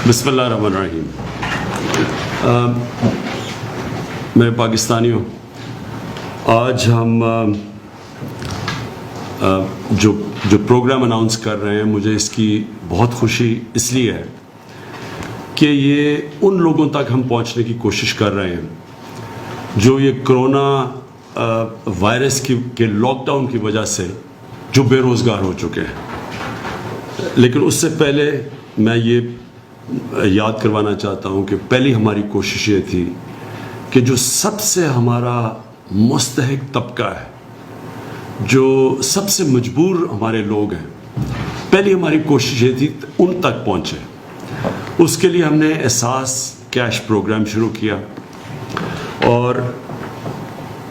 بسم اللہ الرحمن الرحیم. میرے پاکستانیوں، آج ہم جو پروگرام اناؤنس کر رہے ہیں، مجھے اس کی بہت خوشی اس لیے ہے کہ یہ ان لوگوں تک ہم پہنچنے کی کوشش کر رہے ہیں جو یہ کرونا وائرس کے لاک ڈاؤن کی وجہ سے جو بے روزگار ہو چکے ہیں. لیکن اس سے پہلے میں یہ یاد کروانا چاہتا ہوں کہ پہلی ہماری کوشش یہ تھی کہ جو سب سے ہمارا مستحق طبقہ ہے، جو سب سے مجبور ہمارے لوگ ہیں، پہلی ہماری کوشش یہ تھی ان تک پہنچے. اس کے لیے ہم نے احساس کیش پروگرام شروع کیا، اور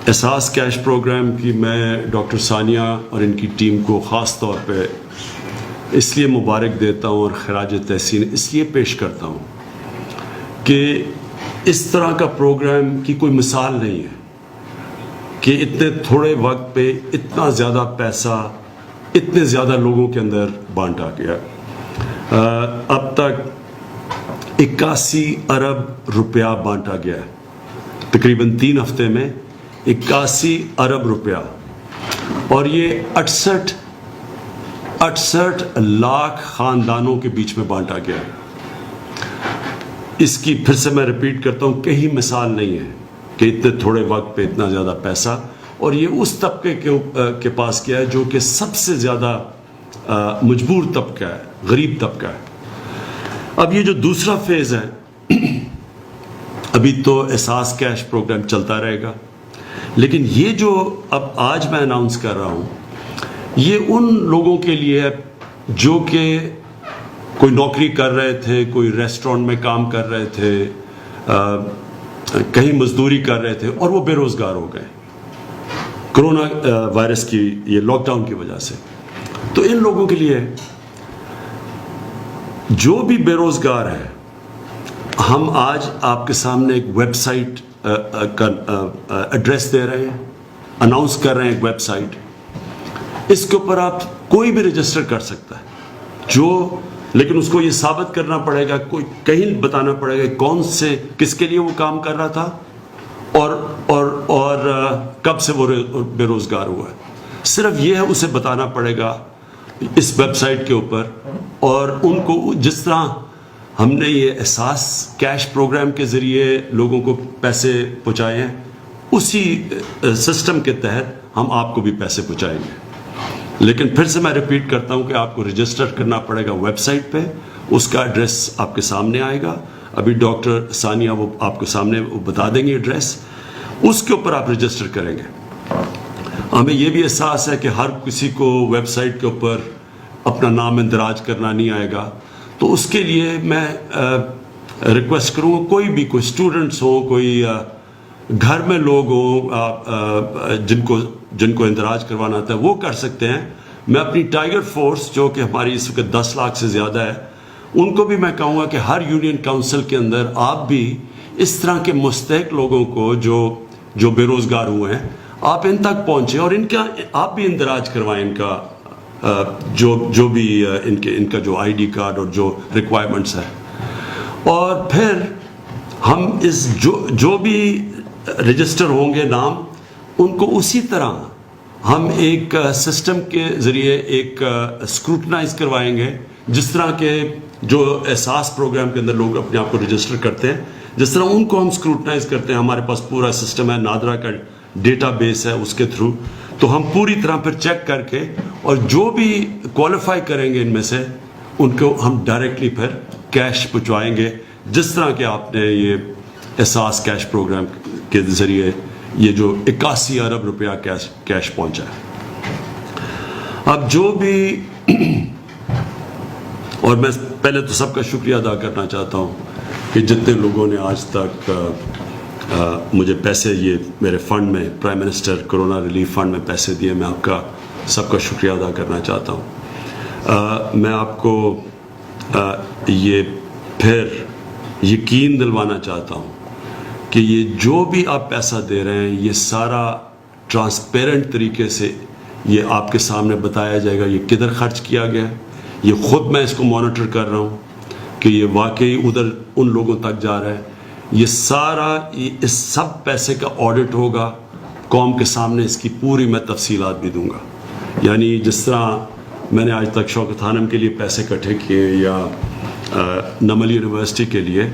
احساس کیش پروگرام کی میں ڈاکٹر ثانیہ اور ان کی ٹیم کو خاص طور پہ اس لیے مبارک دیتا ہوں اور خراج تحسین اس لیے پیش کرتا ہوں کہ اس طرح کا پروگرام کی کوئی مثال نہیں ہے کہ اتنے تھوڑے وقت پہ اتنا زیادہ پیسہ اتنے زیادہ لوگوں کے اندر بانٹا گیا. اب تک 81 ارب روپیہ بانٹا گیا ہے، تقریباً 3 ہفتے میں 81 ارب روپیہ، اور یہ 68 لاکھ خاندانوں کے بیچ میں بانٹا گیا ہے. اس کی پھر سے میں ریپیٹ کرتا ہوں، کہیں مثال نہیں ہے کہ اتنے تھوڑے وقت پہ اتنا زیادہ پیسہ، اور یہ اس طبقے کے پاس کیا ہے جو کہ سب سے زیادہ مجبور طبقہ ہے، غریب طبقہ ہے. اب یہ جو دوسرا فیز ہے، ابھی تو احساس کیش پروگرام چلتا رہے گا، لیکن یہ جو اب آج میں اناؤنس کر رہا ہوں، یہ ان لوگوں کے لیے ہے جو کہ کوئی نوکری کر رہے تھے، کوئی ریسٹورنٹ میں کام کر رہے تھے، کہیں مزدوری کر رہے تھے، اور وہ بے روزگار ہو گئے کرونا وائرس کی یہ لاک ڈاؤن کی وجہ سے. تو ان لوگوں کے لیے جو بھی بے روزگار ہے، ہم آج آپ کے سامنے ایک ویب سائٹ کا ایڈریس دے رہے ہیں، اناؤنس کر رہے ہیں ایک ویب سائٹ. اس کے اوپر آپ کوئی بھی رجسٹر کر سکتا ہے، لیکن اس کو یہ ثابت کرنا پڑے گا، کوئی کہیں بتانا پڑے گا کون سے کس کے لیے وہ کام کر رہا تھا اور کب سے وہ بے روزگار ہوا ہے. صرف یہ ہے، اسے بتانا پڑے گا اس ویب سائٹ کے اوپر. اور ان کو جس طرح ہم نے یہ احساس کیش پروگرام کے ذریعے لوگوں کو پیسے پہنچائے ہیں، اسی سسٹم کے تحت ہم آپ کو بھی پیسے پہنچائیں گے. لیکن پھر سے میں ریپیٹ کرتا ہوں کہ آپ کو رجسٹر کرنا پڑے گا ویب سائٹ پہ. اس کا ایڈریس آپ کے سامنے آئے گا، ابھی ڈاکٹر ثانیہ وہ آپ کو سامنے وہ بتا دیں گے ایڈریس. اس کے اوپر آپ رجسٹر کریں گے. ہمیں یہ بھی احساس ہے کہ ہر کسی کو ویب سائٹ کے اوپر اپنا نام اندراج کرنا نہیں آئے گا، تو اس کے لیے میں ریکویسٹ کروں گا، کوئی اسٹوڈنٹس ہوں، کوئی گھر میں لوگ ہوں جن کو اندراج کروانا تھا، وہ کر سکتے ہیں. میں اپنی ٹائیگر فورس جو کہ ہماری اس وقت 10 لاکھ سے زیادہ ہے، ان کو بھی میں کہوں گا کہ ہر یونین کاؤنسل کے اندر آپ بھی اس طرح کے مستحق لوگوں کو جو بے روزگار ہوئے ہیں، آپ ان تک پہنچیں اور آپ بھی اندراج کروائیں ان کا جو بھی ان کا جو آئی ڈی کارڈ اور جو ریکوائرمنٹس ہے. اور پھر ہم جو بھی رجسٹر ہوں گے نام، ان کو اسی طرح ہم ایک سسٹم کے ذریعے ایک اسکروٹنائز کروائیں گے، جس طرح کے جو احساس پروگرام کے اندر لوگ اپنے آپ کو رجسٹر کرتے ہیں، جس طرح ان کو ہم اسکروٹنائز کرتے ہیں. ہمارے پاس پورا سسٹم ہے، نادرا کا ڈیٹا بیس ہے، اس کے تھرو تو ہم پوری طرح پھر چیک کر کے، اور جو بھی کوالیفائی کریں گے ان میں سے، ان کو ہم ڈائریکٹلی پھر کیش پہنچوائیں گے، جس طرح کہ آپ نے یہ احساس کیش پروگرام کے ذریعے یہ جو 81 ارب روپیہ کیش پہنچا ہے. اب جو بھی اور میں پہلے تو سب کا شکریہ ادا کرنا چاہتا ہوں کہ جتنے لوگوں نے آج تک مجھے پیسے یہ میرے فنڈ میں، prime minister corona relief fund میں پیسے دیے، میں آپ کا سب کا شکریہ ادا کرنا چاہتا ہوں. میں آپ کو یہ پھر یقین دلوانا چاہتا ہوں کہ یہ جو بھی آپ پیسہ دے رہے ہیں، یہ سارا ٹرانسپیرنٹ طریقے سے یہ آپ کے سامنے بتایا جائے گا یہ کدھر خرچ کیا گیا ہے. یہ خود میں اس کو مانیٹر کر رہا ہوں کہ یہ واقعی ادھر ان لوگوں تک جا رہا ہے. یہ سارا اس سب پیسے کا آڈٹ ہوگا قوم کے سامنے. اس کی پوری میں تفصیلات بھی دوں گا. یعنی جس طرح میں نے آج تک شوکت خانم کے لیے پیسے اکٹھے کیے یا نمل یونیورسٹی کے لیے,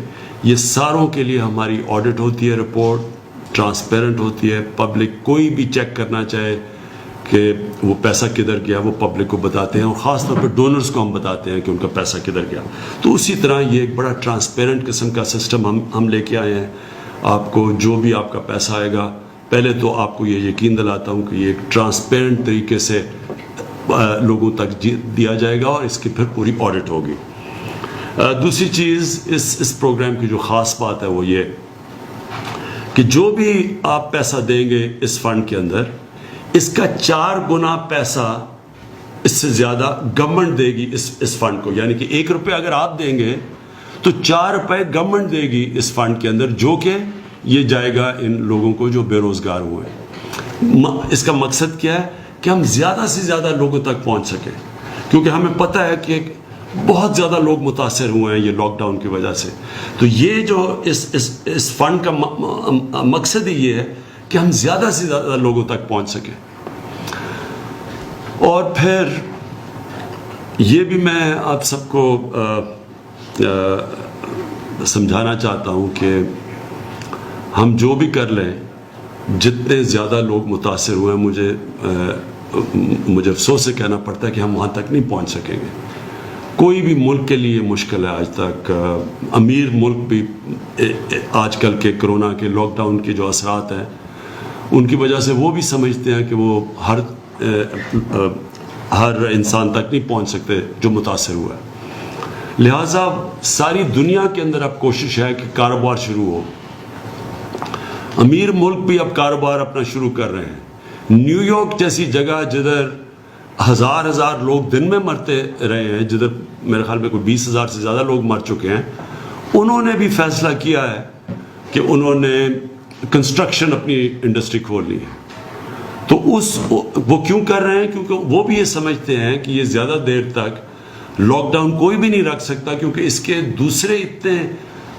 یہ ساروں کے لیے ہماری آڈٹ ہوتی ہے, رپورٹ ٹرانسپیرنٹ ہوتی ہے. پبلک کوئی بھی چیک کرنا چاہے کہ وہ پیسہ کدھر گیا وہ پبلک کو بتاتے ہیں, اور خاص طور پہ ڈونرز کو ہم بتاتے ہیں کہ ان کا پیسہ کدھر گیا. تو اسی طرح یہ ایک بڑا ٹرانسپیرنٹ قسم کا سسٹم ہم لے کے آئے ہیں. آپ کو جو بھی آپ کا پیسہ آئے گا, پہلے تو آپ کو یہ یقین دلاتا ہوں کہ یہ ایک ٹرانسپیرنٹ طریقے سے لوگوں تک دیا جائے گا, اور اس کی پھر پوری آڈٹ ہوگی. دوسری چیز اس پروگرام کی جو خاص بات ہے وہ یہ کہ جو بھی آپ پیسہ دیں گے اس فنڈ کے اندر, اس کا 4 گنا پیسہ اس سے زیادہ گورنمنٹ دے گی اس فنڈ کو. یعنی کہ 1 روپے اگر آپ دیں گے تو 4 روپے گورنمنٹ دے گی اس فنڈ کے اندر, جو کہ یہ جائے گا ان لوگوں کو جو بے روزگار ہوئے ہیں. اس کا مقصد کیا ہے کہ ہم زیادہ سے زیادہ لوگوں تک پہنچ سکیں, کیونکہ ہمیں پتہ ہے کہ بہت زیادہ لوگ متاثر ہوئے ہیں یہ لاک ڈاؤن کی وجہ سے. تو یہ جو اس فنڈ کا مقصد ہی یہ ہے کہ ہم زیادہ سے زیادہ لوگوں تک پہنچ سکیں. اور پھر یہ بھی میں آپ سب کو سمجھانا چاہتا ہوں کہ ہم جو بھی کر لیں, جتنے زیادہ لوگ متاثر ہوئے ہیں, مجھے افسوس سے کہنا پڑتا ہے کہ ہم وہاں تک نہیں پہنچ سکیں گے. کوئی بھی ملک کے لیے مشکل ہے آج تک. امیر ملک بھی آج کل کے کرونا کے لاک ڈاؤن کے جو اثرات ہیں ان کی وجہ سے وہ بھی سمجھتے ہیں کہ وہ ہر انسان تک نہیں پہنچ سکتے جو متاثر ہوا ہے. لہٰذا ساری دنیا کے اندر اب کوشش ہے کہ کاروبار شروع ہو. امیر ملک بھی اب کاروبار اپنا شروع کر رہے ہیں. نیو یارک جیسی جگہ جدھر ہزار لوگ دن میں مرتے رہے ہیں, جدھر میرے خیال میں کوئی 20,000 سے زیادہ لوگ مر چکے ہیں, انہوں نے بھی فیصلہ کیا ہے کہ انہوں نے کنسٹرکشن اپنی انڈسٹری کھول لی ہے. تو وہ کیوں کر رہے ہیں؟ کیونکہ وہ بھی یہ سمجھتے ہیں کہ یہ زیادہ دیر تک لاک ڈاؤن کوئی بھی نہیں رکھ سکتا, کیونکہ اس کے دوسرے اتنے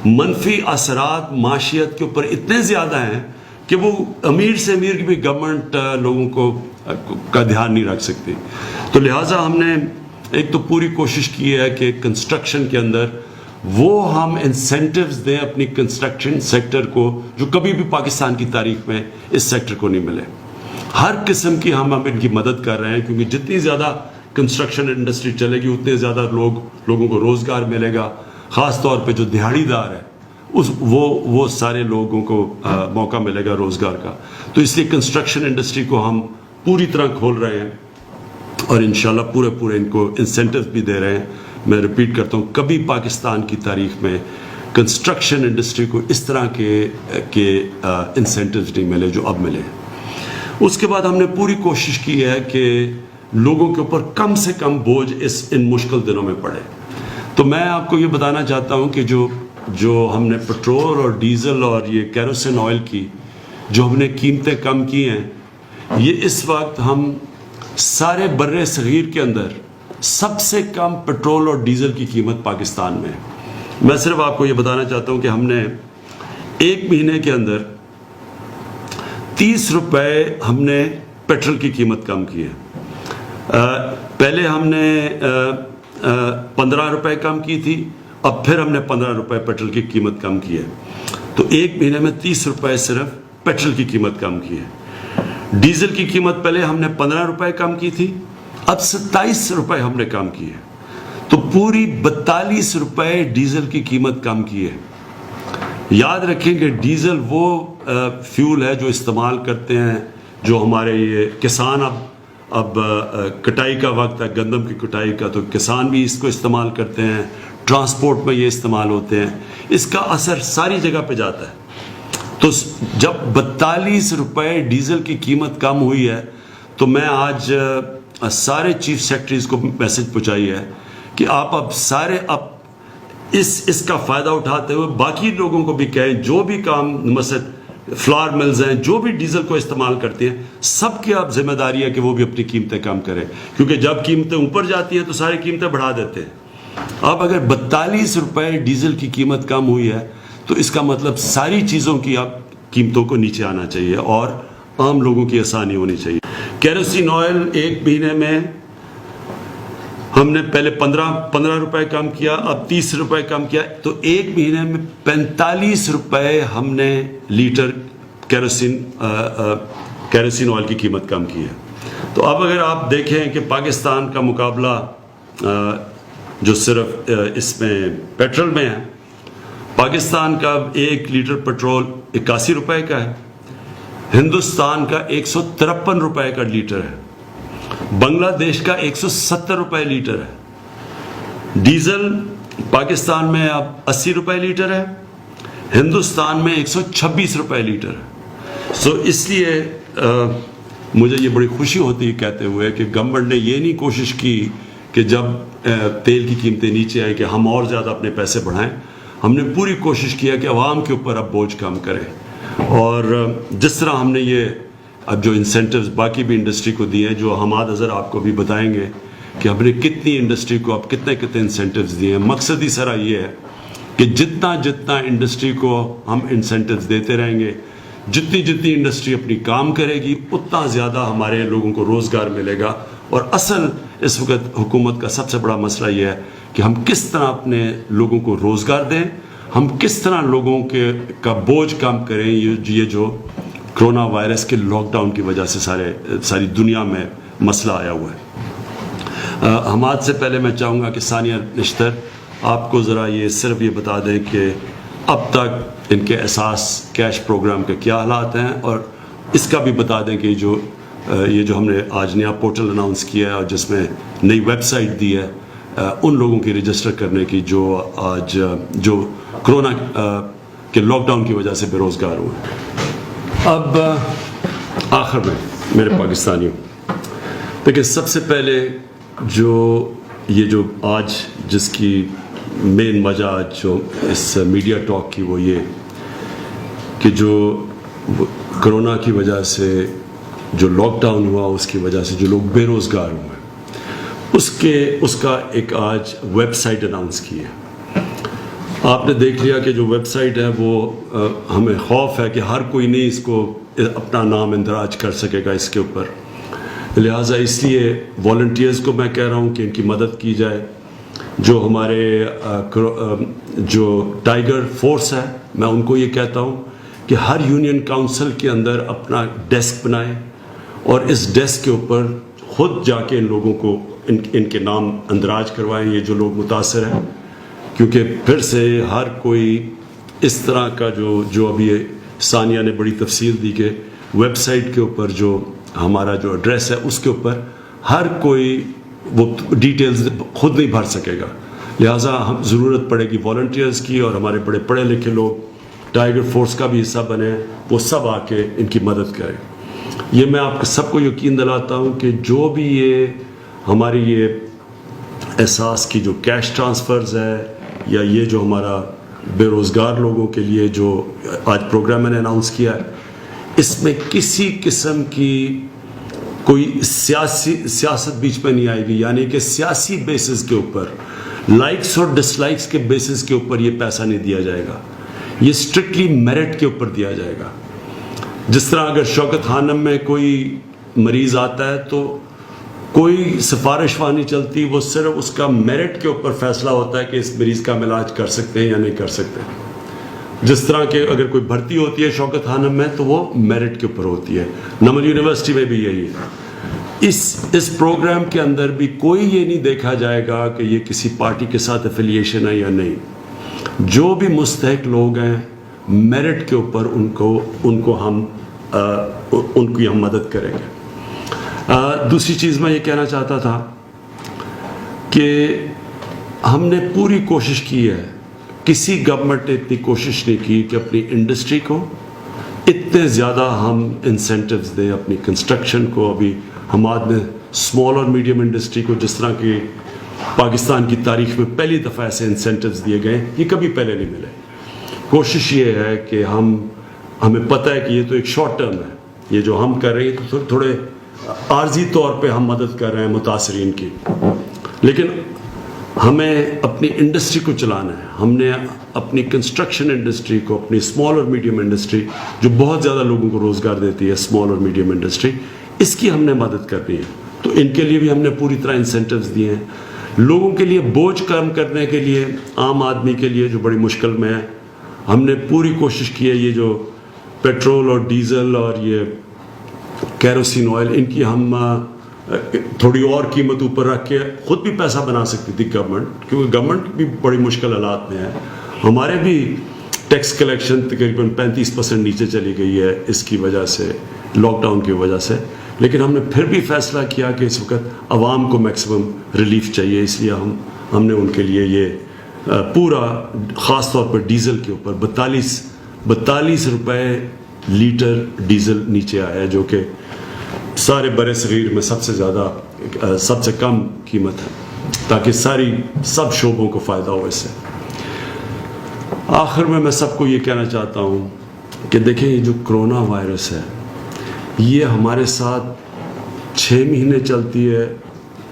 منفی اثرات معاشیت کے اوپر اتنے زیادہ ہیں کہ وہ امیر سے امیر کی بھی گورنمنٹ لوگوں کا دھیان نہیں رکھ سکتی. تو لہٰذا ہم نے ایک تو پوری کوشش کی ہے کہ کنسٹرکشن کے اندر وہ ہم انسینٹیوز دیں اپنی کنسٹرکشن سیکٹر کو, جو کبھی بھی پاکستان کی تاریخ میں اس سیکٹر کو نہیں ملے. ہر قسم کی ہم ان کی مدد کر رہے ہیں, کیونکہ جتنی زیادہ کنسٹرکشن انڈسٹری چلے گی اتنے زیادہ لوگوں کو روزگار ملے گا. خاص طور پہ جو دیہڑی دار ہے وہ سارے لوگوں کو موقع ملے گا روزگار کا. تو اس لیے کنسٹرکشن انڈسٹری کو ہم پوری طرح کھول رہے ہیں, اور انشاءاللہ پورے ان کو انسینٹیو بھی دے رہے ہیں. میں ریپیٹ کرتا ہوں, کبھی پاکستان کی تاریخ میں کنسٹرکشن انڈسٹری کو اس طرح کے انسینٹیوز نہیں ملے جو اب ملے. اس کے بعد ہم نے پوری کوشش کی ہے کہ لوگوں کے اوپر کم سے کم بوجھ ان مشکل دنوں میں پڑے. تو میں آپ کو یہ بتانا چاہتا ہوں کہ جو ہم نے پٹرول اور ڈیزل اور یہ کیروسین آئل کی جو ہم نے قیمتیں کم کی ہیں, یہ اس وقت ہم سارے بر صغیر کے اندر سب سے کم پٹرول اور ڈیزل کی قیمت پاکستان میں. میں صرف آپ کو یہ بتانا چاہتا ہوں کہ ہم نے 1 مہینے کے اندر 30 روپے ہم نے پیٹرول کی قیمت کم کی ہے. پہلے ہم نے 15 روپے کم کی تھی, اب پھر ہم نے 15 روپے پیٹرول کی قیمت کم کی ہے. تو 1 مہینے میں 30 روپے صرف پیٹرول کی قیمت کم کی ہے. ڈیزل کی قیمت پہلے ہم نے 15 روپے کم کی تھی, اب 27 روپے ہم نے کم کی ہے. تو پوری 42 روپے ڈیزل کی قیمت کم کی ہے. یاد رکھیں کہ ڈیزل وہ فیول ہے جو استعمال کرتے ہیں, جو ہمارے یہ کسان اب کٹائی کا وقت ہے, گندم کی کٹائی کا, تو کسان بھی اس کو استعمال کرتے ہیں, ٹرانسپورٹ میں یہ استعمال ہوتے ہیں. اس کا اثر ساری جگہ پہ جاتا ہے. تو جب 42 روپے ڈیزل کی قیمت کم ہوئی ہے, تو میں آج سارے چیف سیکرٹریز کو میسج پہنچائی ہے کہ آپ اب اس کا فائدہ اٹھاتے ہوئے باقی لوگوں کو بھی کہیں, جو بھی کام مثلا فلاور ملز ہیں جو بھی ڈیزل کو استعمال کرتے ہیں, سب کی اب ذمہ داری ہے کہ وہ بھی اپنی قیمتیں کم کریں, کیونکہ جب قیمتیں اوپر جاتی ہیں تو ساری قیمتیں بڑھا دیتے ہیں. اب اگر 42 روپے ڈیزل کی قیمت کم ہوئی ہے تو اس کا مطلب ساری چیزوں کی اب قیمتوں کو نیچے آنا چاہیے اور عام لوگوں کی آسانی ہونی چاہیے. کیروسین آئل ایک مہینے میں ہم نے پہلے 15 روپے کم کیا, اب 30 روپے کم کیا, تو ایک مہینے میں 45 روپے ہم نے لیٹر کیروسین آئل کی قیمت کم کی ہے. تو اب اگر آپ دیکھیں کہ پاکستان کا مقابلہ جو صرف اس میں پیٹرول میں ہے, پاکستان کا 1 لیٹر پیٹرول 81 روپے کا ہے, ہندوستان کا 153 روپے کا لیٹر ہے, بنگلہ دیش کا 170 روپے لیٹر ہے. ڈیزل پاکستان میں اب 80 روپے لیٹر ہے, ہندوستان میں 126 روپے لیٹر ہے. سو اس لیے مجھے یہ بڑی خوشی ہوتی ہے کہتے ہوئے کہ گورنمنٹ نے یہ نہیں کوشش کی کہ جب تیل کی قیمتیں نیچے آئیں کہ ہم اور زیادہ اپنے پیسے بڑھائیں. ہم نے پوری کوشش کیا کہ عوام کے اوپر اب بوجھ کم کریں, اور جس طرح ہم نے یہ اب جو انسینٹیوز باقی بھی انڈسٹری کو دیے ہیں, جو حماد اظہر آپ کو بھی بتائیں گے کہ ہم نے کتنی انڈسٹری کو اب کتنے انسینٹیوز دیے ہیں. مقصد ہی سارا یہ ہے کہ جتنا انڈسٹری کو ہم انسینٹیوز دیتے رہیں گے, جتنی انڈسٹری اپنی کام کرے گی, اتنا زیادہ ہمارے لوگوں کو روزگار ملے گا. اور اصل اس وقت حکومت کا سب سے بڑا مسئلہ یہ ہے کہ ہم کس طرح اپنے لوگوں کو روزگار دیں, ہم کس طرح لوگوں کا بوجھ کم کریں. یہ جو کرونا وائرس کے لاک ڈاؤن کی وجہ سے ساری دنیا میں مسئلہ آیا ہوا ہے. حماد سے پہلے میں چاہوں گا کہ ثانیہ نشتر آپ کو ذرا صرف یہ بتا دیں کہ اب تک ان کے احساس کیش پروگرام کے کیا حالات ہیں, اور اس کا بھی بتا دیں کہ یہ جو ہم نے آج نیا پورٹل اناؤنس کیا ہے اور جس میں نئی ویب سائٹ دی ہے ان لوگوں کی رجسٹر کرنے کی جو آج جو کرونا کے لاک ڈاؤن کی وجہ سے بے روزگار ہوئے. اب آخر میں میرے پاکستانیوں, دیکھیں سب سے پہلے جو آج جس کی مین وجہ جو اس میڈیا ٹاک کی وہ یہ کہ جو کرونا کی وجہ سے جو لاک ڈاؤن ہوا, اس کی وجہ سے جو لوگ بے روزگار ہوئے, اس کا ایک آج ویب سائٹ اناؤنس کی ہے. آپ نے دیکھ لیا کہ جو ویب سائٹ ہے وہ ہمیں خوف ہے کہ ہر کوئی نہیں اس کو اپنا نام اندراج کر سکے گا اس کے اوپر, لہٰذا اس لیے والنٹیئرز کو میں کہہ رہا ہوں کہ ان کی مدد کی جائے. جو ہمارے جو ٹائیگر فورس ہے, میں ان کو یہ کہتا ہوں کہ ہر یونین کاؤنسل کے اندر اپنا ڈیسک بنائیں اور اس ڈیسک کے اوپر خود جا کے ان لوگوں کو ان کے نام اندراج کروائیں, یہ جو لوگ متاثر ہیں, کیونکہ پھر سے ہر کوئی اس طرح کا جو ابھی ثانیہ نے بڑی تفصیل دی کہ ویب سائٹ کے اوپر جو ہمارا جو ایڈریس ہے اس کے اوپر ہر کوئی وہ ڈیٹیلز خود نہیں بھر سکے گا, لہٰذا ہم ضرورت پڑے گی والنٹیئرز کی, اور ہمارے بڑے پڑھے لکھے لوگ ٹائیگر فورس کا بھی حصہ بنے, وہ سب آ کے ان کی مدد کریں. یہ میں آپ سب کو یقین دلاتا ہوں کہ جو بھی ہماری یہ احساس کی جو کیش ٹرانسفرز ہے یا یہ جو ہمارا بے روزگار لوگوں کے لیے جو آج پروگرام میں نے اناؤنس کیا ہے, اس میں کسی قسم کی کوئی سیاست بیچ میں نہیں آئے گی. یعنی کہ سیاسی بیسس کے اوپر, لائکس اور ڈس لائکس کے بیسس کے اوپر یہ پیسہ نہیں دیا جائے گا, یہ اسٹرکٹلی میرٹ کے اوپر دیا جائے گا. جس طرح اگر شوکت خانم میں کوئی مریض آتا ہے تو کوئی سفارش وہاں نہیں چلتی, وہ صرف اس کا میرٹ کے اوپر فیصلہ ہوتا ہے کہ اس مریض کا ہم علاج کر سکتے ہیں یا نہیں کر سکتے. جس طرح کہ اگر کوئی بھرتی ہوتی ہے شوکت خانم میں تو وہ میرٹ کے اوپر ہوتی ہے, نمل یونیورسٹی میں بھی یہی ہے. اس پروگرام کے اندر بھی کوئی یہ نہیں دیکھا جائے گا کہ یہ کسی پارٹی کے ساتھ افیلیشن ہے یا نہیں. جو بھی مستحق لوگ ہیں میرٹ کے اوپر ان کو ہم مدد کریں گے. دوسری چیز میں یہ کہنا چاہتا تھا کہ ہم نے پوری کوشش کی ہے, کسی گورنمنٹ نے اتنی کوشش نہیں کی کہ اپنی انڈسٹری کو اتنے زیادہ ہم انسینٹیوز دیں, اپنی کنسٹرکشن کو. ابھی حماد نے اسمال اور میڈیم انڈسٹری کو جس طرح کی پاکستان کی تاریخ میں پہلی دفعہ ایسے انسینٹیوز دیے گئے, یہ کبھی پہلے نہیں ملے. کوشش یہ ہے کہ ہمیں پتہ ہے کہ یہ تو ایک شارٹ ٹرم ہے, یہ جو ہم کر رہے ہیں تو تھوڑے عارضی طور پہ ہم مدد کر رہے ہیں متاثرین کی, لیکن ہمیں اپنی انڈسٹری کو چلانا ہے. ہم نے اپنی کنسٹرکشن انڈسٹری کو, اپنی اسمال اور میڈیم انڈسٹری جو بہت زیادہ لوگوں کو روزگار دیتی ہے, اسمال اور میڈیم انڈسٹری, اس کی ہم نے مدد کرنی ہے. تو ان کے لیے بھی ہم نے پوری طرح انسینٹیوز دیے ہیں. لوگوں کے لیے بوجھ کم کرنے کے لیے, عام آدمی کے لیے جو بڑی مشکل میں ہے, ہم نے پوری کوشش کی ہے. یہ جو پیٹرول اور ڈیزل اور یہ کیروسین آئل, ان کی ہم تھوڑی اور قیمت اوپر رکھ کے خود بھی پیسہ بنا سکتی تھی گورنمنٹ, کیونکہ گورنمنٹ بھی بڑی مشکل حالات میں ہے. ہمارے بھی ٹیکس کلیکشن تقریباً 35% نیچے چلی گئی ہے اس کی وجہ سے, لاک ڈاؤن کی وجہ سے. لیکن ہم نے پھر بھی فیصلہ کیا کہ اس وقت عوام کو میکسیمم ریلیف چاہیے, اس لیے ہم نے ان کے لیے یہ پورا, خاص طور پر ڈیزل کے اوپر 42 روپے لیٹر ڈیزل نیچے آیا ہے, جو کہ سارے برِ صغیر میں سب سے زیادہ, سب سے کم قیمت ہے, تاکہ سب شعبوں کو فائدہ ہو اس سے. آخر میں سب کو یہ کہنا چاہتا ہوں کہ دیکھیں, یہ جو کرونا وائرس ہے یہ ہمارے ساتھ 6 مہینے چلتی ہے.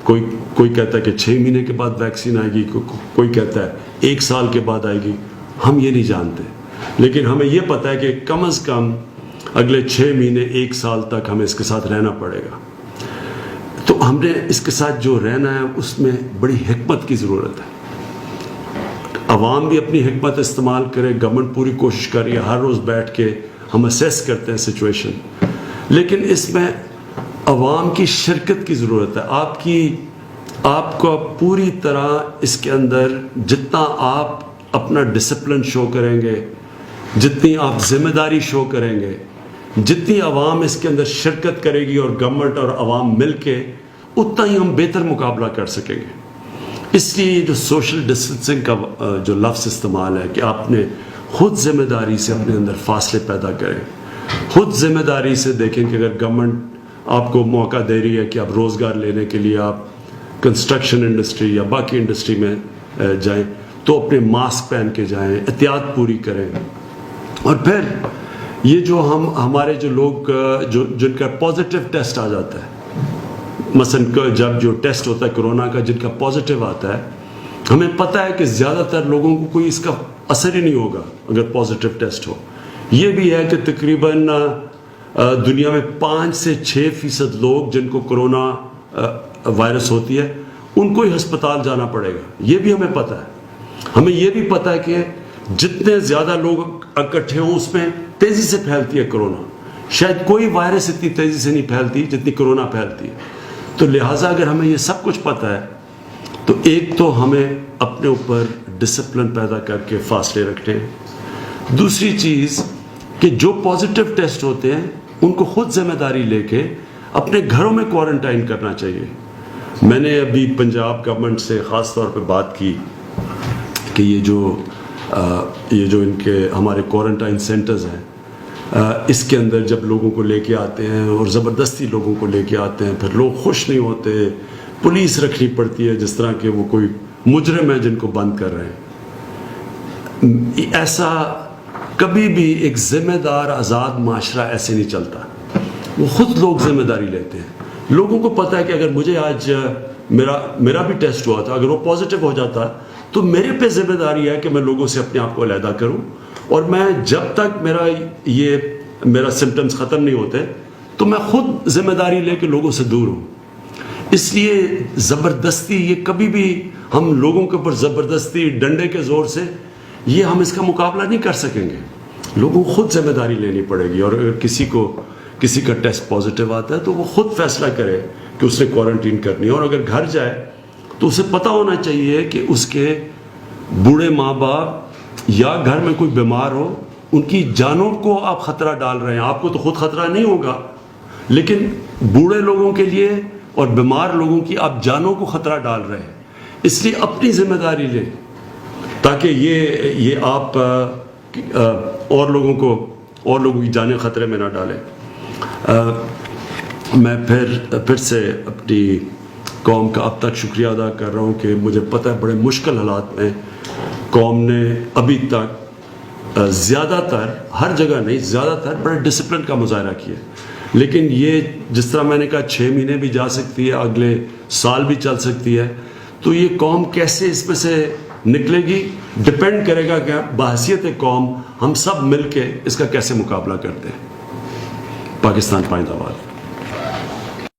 کوئی کہتا ہے کہ 6 مہینے کے بعد ویکسین آئے گی, کوئی کہتا ہے 1 سال کے بعد آئے گی. ہم یہ نہیں جانتے, لیکن ہمیں یہ پتہ ہے کہ کم از کم اگلے 6 مہینے 1 سال تک ہمیں اس کے ساتھ رہنا پڑے گا. تو ہم نے اس کے ساتھ جو رہنا ہے اس میں بڑی حکمت کی ضرورت ہے. عوام بھی اپنی حکمت استعمال کرے, گورنمنٹ پوری کوشش کر رہی ہے, ہر روز بیٹھ کے ہم اسیس کرتے ہیں سچویشن, لیکن اس میں عوام کی شرکت کی ضرورت ہے. آپ کو پوری طرح اس کے اندر جتنا آپ اپنا ڈسپلن شو کریں گے, جتنی آپ ذمہ داری شو کریں گے, جتنی عوام اس کے اندر شرکت کرے گی اور گورنمنٹ اور عوام مل کے, اتنا ہی ہم بہتر مقابلہ کر سکیں گے. اس لیے جو سوشل ڈسٹینسنگ کا جو لفظ استعمال ہے کہ آپ نے خود ذمہ داری سے اپنے اندر فاصلے پیدا کریں, خود ذمہ داری سے دیکھیں کہ اگر گورنمنٹ آپ کو موقع دے رہی ہے کہ آپ روزگار لینے کے لیے آپ کنسٹرکشن انڈسٹری یا باقی انڈسٹری میں جائیں, تو اپنے ماسک پہن کے جائیں, احتیاط پوری کریں. اور پھر یہ جو ہمارے جو لوگ جن کا پازیٹیو ٹیسٹ آ جاتا ہے, مثلا جب جو ٹیسٹ ہوتا ہے کرونا کا, جن کا پازیٹیو آتا ہے, ہمیں پتہ ہے کہ زیادہ تر لوگوں کو کوئی اس کا اثر ہی نہیں ہوگا اگر پازیٹیو ٹیسٹ ہو. یہ بھی ہے کہ تقریباً دنیا میں 5 سے 6% لوگ جن کو کرونا وائرس ہوتی ہے ان کو ہی ہسپتال جانا پڑے گا. یہ بھی ہمیں پتہ ہے. ہمیں یہ بھی پتہ ہے کہ جتنے زیادہ لوگ اکٹھے ہوں اس میں تیزی سے پھیلتی ہے کرونا. شاید کوئی وائرس اتنی تیزی سے نہیں پھیلتی جتنی کرونا پھیلتی ہے. تو لہٰذا اگر ہمیں یہ سب کچھ پتہ ہے تو ایک تو ہمیں اپنے اوپر ڈسپلن پیدا کر کے فاصلے رکھنے ہیں. دوسری چیز کہ جو پازیٹیو ٹیسٹ ہوتے ہیں ان کو خود ذمہ داری لے کے اپنے گھروں میں کوارنٹائن کرنا چاہیے. میں نے ابھی پنجاب گورنمنٹ سے خاص طور پہ بات کی کہ یہ جو ان کے ہمارے کوارنٹائن سینٹرز ہیں, اس کے اندر جب لوگوں کو لے کے آتے ہیں اور زبردستی لوگوں کو لے کے آتے ہیں, پھر لوگ خوش نہیں ہوتے, پولیس رکھنی پڑتی ہے جس طرح کہ وہ کوئی مجرم ہے جن کو بند کر رہے ہیں. ایسا کبھی بھی ایک ذمہ دار آزاد معاشرہ ایسے نہیں چلتا. وہ خود لوگ ذمہ داری لیتے ہیں. لوگوں کو پتہ ہے کہ اگر مجھے آج میرا بھی ٹیسٹ ہوا تھا, اگر وہ پازیٹیو ہو جاتا تو میرے پہ ذمہ داری ہے کہ میں لوگوں سے اپنے آپ کو علیحدہ کروں, اور میں جب تک میرا سمٹمز ختم نہیں ہوتے تو میں خود ذمہ داری لے کے لوگوں سے دور ہوں. اس لیے زبردستی یہ کبھی بھی ہم لوگوں کے اوپر زبردستی ڈنڈے کے زور سے یہ ہم اس کا مقابلہ نہیں کر سکیں گے. لوگوں کو خود ذمہ داری لینی پڑے گی. اور اگر کسی کا ٹیسٹ پازیٹیو آتا ہے تو وہ خود فیصلہ کرے کہ اس نے کوارنٹین کرنی ہے. اور اگر گھر جائے تو اسے پتہ ہونا چاہیے کہ اس کے بوڑھے ماں باپ یا گھر میں کوئی بیمار ہو, ان کی جانوں کو آپ خطرہ ڈال رہے ہیں. آپ کو تو خود خطرہ نہیں ہوگا, لیکن بوڑھے لوگوں کے لیے اور بیمار لوگوں کی آپ جانوں کو خطرہ ڈال رہے ہیں. اس لیے اپنی ذمہ داری لیں تاکہ یہ آپ اور لوگوں کی جانیں خطرے میں نہ ڈالیں. میں پھر سے اپنی قوم کا اب تک شکریہ ادا کر رہا ہوں کہ مجھے پتہ ہے بڑے مشکل حالات میں قوم نے ابھی تک زیادہ تر, ہر جگہ نہیں, زیادہ تر بڑے ڈسپلن کا مظاہرہ کیا. لیکن یہ جس طرح میں نے کہا 6 مہینے بھی جا سکتی ہے, اگلے سال بھی چل سکتی ہے, تو یہ قوم کیسے اس میں سے نکلے گی ڈپینڈ کرے گا کہ بحیثیت قوم ہم سب مل کے اس کا کیسے مقابلہ کرتے ہیں. پاکستان پائندہ باد.